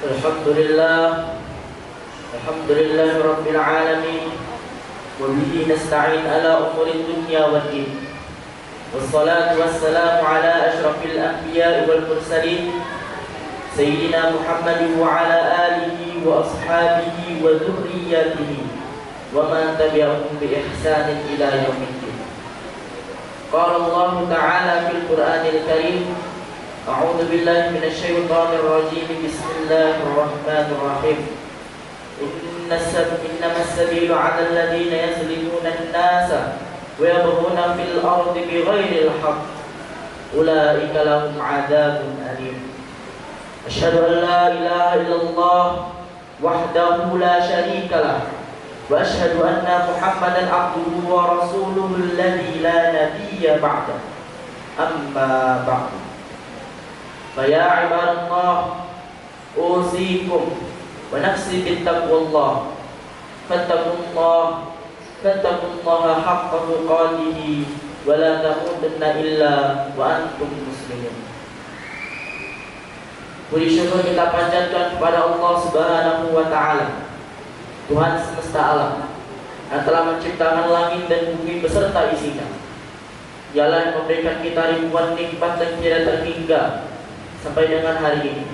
Alhamdulillah Rabbil alamin. Wa bihi nasta'in ala umuri dunya waddin. Wassalatu wassalamu ala asyrafil anbiya'i wal mursalin Sayyidina Muhammadin wa ala alihi wa ashabihi wa dhurriyyatihi wa man tabi'ahum bi ihsanin ila yaumiddin. Qala Allah ta'ala fil Qur'anil Karim, a'udzu billahi minasy syaithanir rajim. Bismillahirrahmanirrahim. Innamas sabilu 'alal ladzina yazlimuna an-nasa wa yabghuna fil ardi bighairil haqq ulaika lahum 'adzabun alim. Asyhadu an la ilaha illallah wahdahu la syarika lah wa asyhadu anna Muhammadan abduhu wa rasuluhu alladzi la nabiyya ba'da. Amma ba'du. Fa ya ibadallah, usikum wa nafsi bittaqwallah. Fattaqullaha haqqa tuqatih wa la tamutunna illa wa antum muslimun. Puji syukur kita panjatkan kepada Allah Subhanahu wa Ta'ala, Tuhan semesta alam, yang telah menciptakan langit dan bumi beserta isinya. Dialah yang memberikan kita ribuan nikmat dan tidak terhingga sampai dengan hari ini.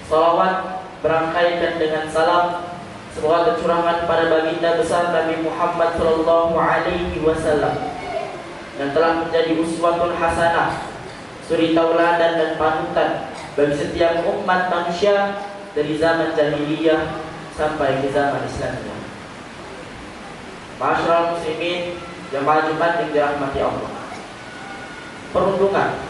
Salawat berangkaikan dengan salam, semoga tercurahkan pada baginda besar Nabi Muhammad sallallahu alaihi wasallam, yang telah menjadi uswatun hasanah, suri tauladan dan panutan bagi setiap umat manusia dari zaman jahiliyah sampai ke zaman Islam. Ma'asyiral muslimin, jamaah Jumat yang dirahmati Allah. Perundungan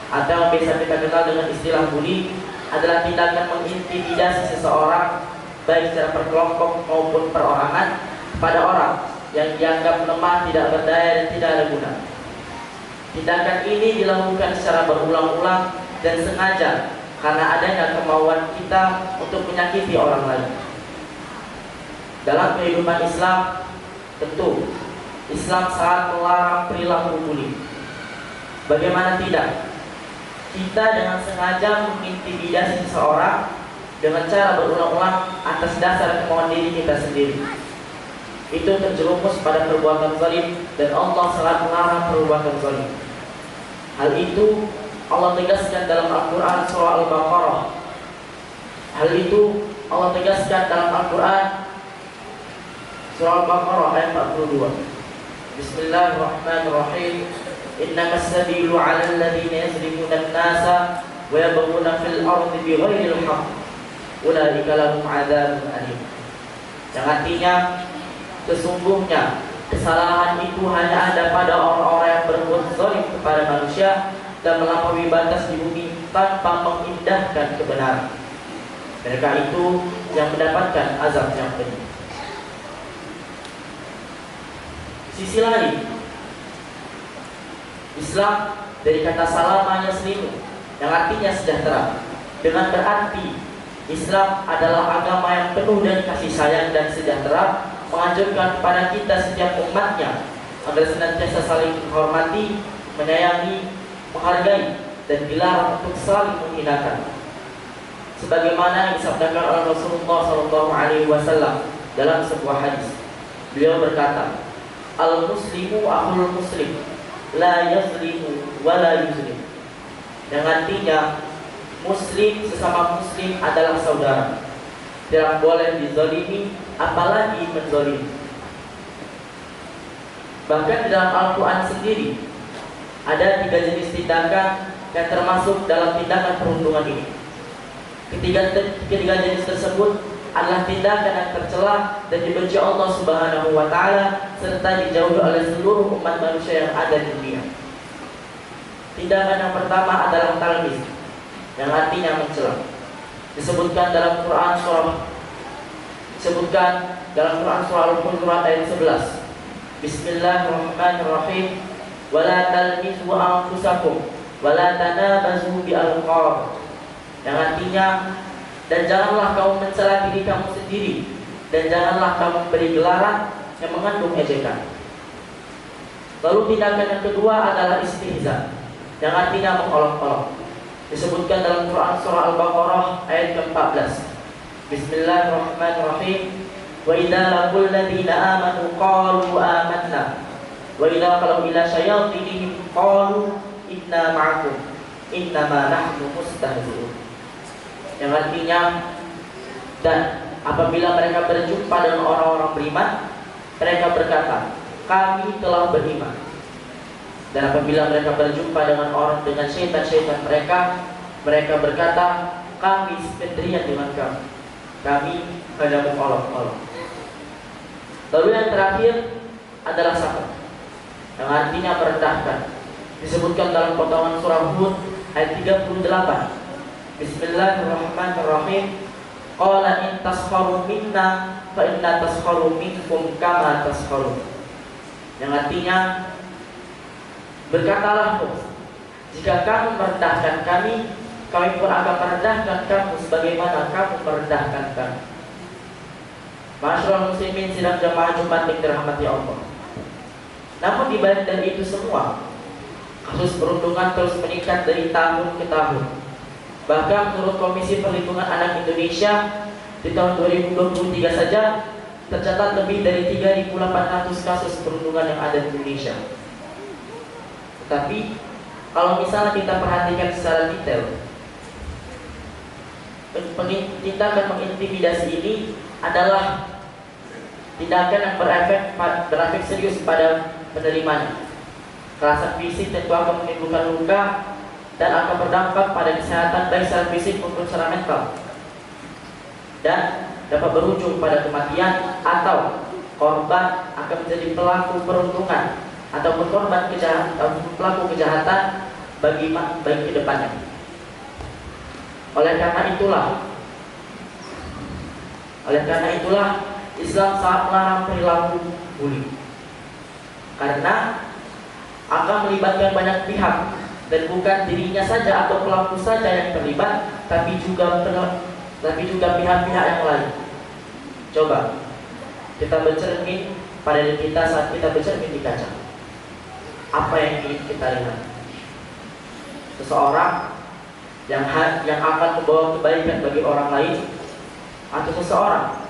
atau yang biasa kita kenal dengan istilah bully adalah tindakan mengintimidasi seseorang baik secara berkelompok maupun perorangan pada orang yang dianggap lemah, tidak berdaya dan tidak ada guna. Tindakan ini dilakukan secara berulang-ulang dan sengaja karena adanya kemauan kita untuk menyakiti orang lain. Dalam kehidupan Islam, tentu Islam sangat melarang perilaku bully. Bagaimana tidak? Kita dengan sengaja mengintimidasi seseorang dengan cara berulang-ulang atas dasar kemauan diri kita sendiri. Itu terjerumus pada perbuatan zalim dan Allah sangat melarang perbuatan zalim. Hal itu Allah tegaskan dalam Al-Quran surah Al-Baqarah. Hal itu Allah tegaskan dalam Al-Quran surah Al-Baqarah ayat 42. Bismillahirrahmanirrahim. Innamas sabilu 'alal ladzina yazlimuna an-nasa wa yabghuna fil ardi bighairil haqq ulaika lahum 'adzabun alim. Yang artinya, sesungguhnya kesalahan itu hanya ada pada orang-orang yang berbuat zalim kepada manusia dan melampaui batas di bumi tanpa mengindahkan kebenaran. Mereka itu yang mendapatkan azab yang pedih. Sisi lain, Islam dari kata salamanya selimu, yang artinya sejahtera, dengan berarti Islam adalah agama yang penuh dengan kasih sayang dan sejahtera, menganjurkan kepada kita setiap umatnya agar senantiasa saling menghormati, menyayangi, menghargai, dan dilarang untuk saling menghinakan. Sebagaimana yang disabdakan oleh Rasulullah SAW dalam sebuah hadis, beliau berkata, "Al-muslimu akhul muslim, la yazlimu wa la yuzlim." Yang artinya, muslim sesama muslim adalah saudara, tidak boleh dizalimi apalagi menzalimi. Bahkan di dalam Al-Quran sendiri ada 3 jenis tindakan yang termasuk dalam tindakan perundungan ini. Ketiga jenis tersebut adalah tindakan yang tercela dan dibenci Allah Subhanahu wa Ta'ala serta dijauhi oleh seluruh umat manusia yang ada di dunia. Tindakan yang pertama adalah talmis, yang artinya mencela. Disebutkan dalam Quran surah Al-Hujurat ayat 11. Bismillahirrahmanirrahim. Wala talmizu anfusakum wala tanabazu bi'alqab. Yang artinya, dan janganlah kamu mencela diri kamu sendiri, dan janganlah kamu beri gelaran yang mengandung ejekan. Lalu tindakan yang kedua adalah istihza, yang artinya mengolok-olok. Disebutkan dalam Quran surah Al-Baqarah ayat ke-14. Bismillahirrahmanirrahim. Wa idza laqul ladzina amanu qalu amanna wa idza qalu ila syayatinihim qalu inna ma'akum innama nahnu mustahzi'un. Yang artinya, dan apabila mereka berjumpa dengan orang-orang beriman, mereka berkata, kami telah beriman. Dan apabila mereka berjumpa dengan syaitan-syaitan mereka, mereka berkata, kami sendirian dengan kamu. Kami hanya mengolok-olok. Lalu yang terakhir adalah sabar, yang artinya merendahkan. Disebutkan dalam potongan surah Hud ayat 38. Bismillahirrahmanirrahim. Qala in taskharu minna fa inna taskharu minkum kama taskharun. Yang artinya, berkatalah jika kamu merendahkan kami, kami pun akan merendahkan kamu sebagaimana kamu merendahkan kami. Masyaallah muslimin sidang jamaah Jumat yang dirahmati Allah. Namun di balik dari itu semua, kasus perundungan terus meningkat dari tahun ke tahun. Bahkan menurut Komisi Perlindungan Anak Indonesia, di tahun 2023 saja tercatat lebih dari 3.800 kasus perundungan yang ada di Indonesia. Tetapi kalau misalnya kita perhatikan secara detail, tindakan mengintimidasi ini adalah tindakan yang berefek serius pada penerimanya. Kekerasan fisik tentu akan menimbulkan luka dan akan berdampak pada kesehatan baik secara fisik maupun secara mental, dan dapat berujung pada kematian atau korban akan menjadi pelaku perundungan ataupun pelaku kejahatan bagi kedepannya. Oleh karena itulah Islam sangat melarang perilaku bully, karena akan melibatkan banyak pihak, dan bukan dirinya saja atau pelaku saja yang terlibat, tapi juga pihak-pihak yang lain. Coba kita bercermin pada diri kita saat kita bercermin di kaca. Apa yang ingin kita lihat? Seseorang yang akan membawa kebaikan bagi orang lain, atau seseorang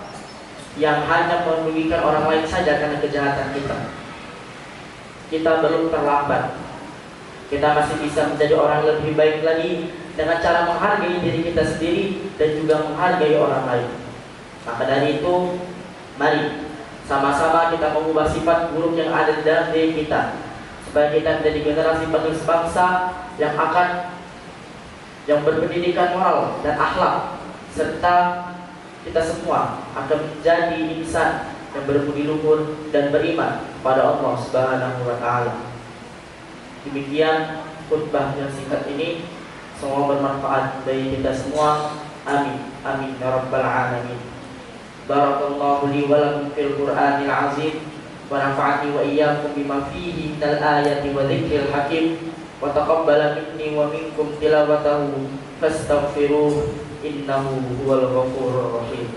yang hanya merugikan orang lain saja karena kejahatan kita? Kita belum terlambat. Kita masih bisa menjadi orang lebih baik lagi dengan cara menghargai diri kita sendiri dan juga menghargai orang lain. Maka dari itu, mari sama-sama kita mengubah sifat buruk yang ada di dalam diri kita, supaya kita menjadi generasi penerus bangsa yang berpendidikan moral dan akhlak, serta kita semua akan menjadi insan yang berbudi luhur dan beriman pada Allah Subhanahu wa taala. Demikian khutbah yang singkat ini, semoga bermanfaat bagi kita semua. Amin amin ya rabbal alamin. Barakallahu li wa lakum fil Qur'anil azim wa nafa'ani wa iyyakum bima fihi minal ayati wa dzikril hakim wa taqabbala minni wa minkum tilawatahu fastaghfiruh innahu huwal ghafurur rahim.